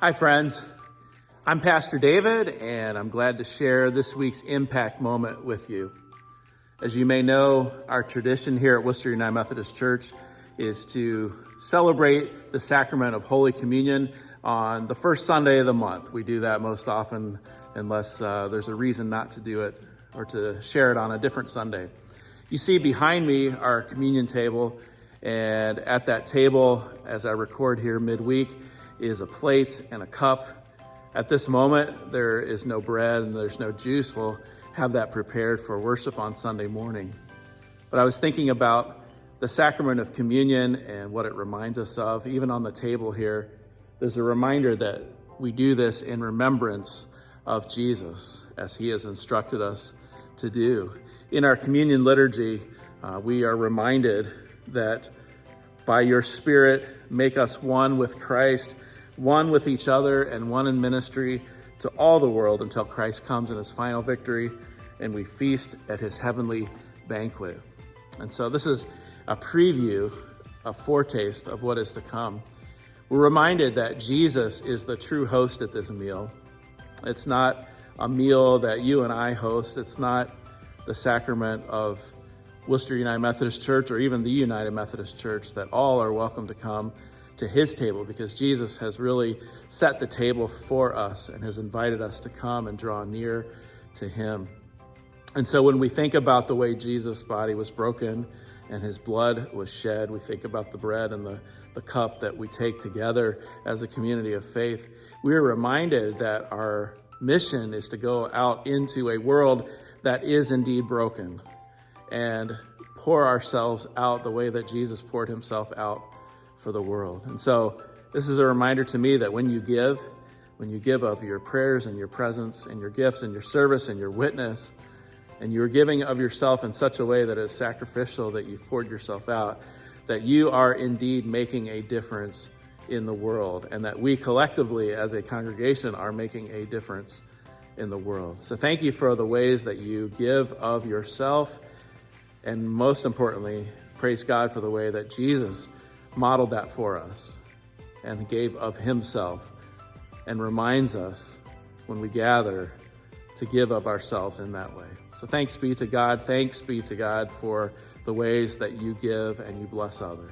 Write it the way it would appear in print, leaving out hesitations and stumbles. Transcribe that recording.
Hi, friends. I'm Pastor David, and I'm glad to share this week's impact moment with you. As you may know, our tradition here at Worcester United Methodist Church is to celebrate the sacrament of Holy Communion on the first Sunday of the month. We do that most often unless there's a reason not to do it or to share it on a different Sunday. You see behind me our communion table, and at that table, as I record here midweek, is a plate and a cup. At this moment, there is no bread and there's no juice. We'll have that prepared for worship on Sunday morning. But I was thinking about the sacrament of communion and what it reminds us of. Even on the table here, there's a reminder that we do this in remembrance of Jesus, as he has instructed us to do. In our communion liturgy, we are reminded that by your Spirit, make us one with Christ, one with each other, and one in ministry to all the world until Christ comes in his final victory and we feast at his heavenly banquet. And so this is a preview, a foretaste of what is to come. We're reminded that Jesus is the true host at this meal. It's not a meal that you and I host. It's not the sacrament of Worcester United Methodist Church or even the United Methodist Church, that all are welcome to come to his table because Jesus has really set the table for us and has invited us to come and draw near to him. And so when we think about the way Jesus' body was broken and his blood was shed, we think about the bread and the cup that we take together as a community of faith. We're reminded that our mission is to go out into a world that is indeed broken and pour ourselves out the way that Jesus poured himself out for the world. And so this is a reminder to me that when you give of your prayers and your presence and your gifts and your service and your witness, and you're giving of yourself in such a way that is sacrificial, that you've poured yourself out, that you are indeed making a difference in the world, and that we collectively as a congregation are making a difference in the world. So thank you for the ways that you give of yourself, and most importantly, praise God for the way that Jesus modeled that for us and gave of himself and reminds us when we gather to give of ourselves in that way. So thanks be to God. Thanks be to God for the ways that you give and you bless others.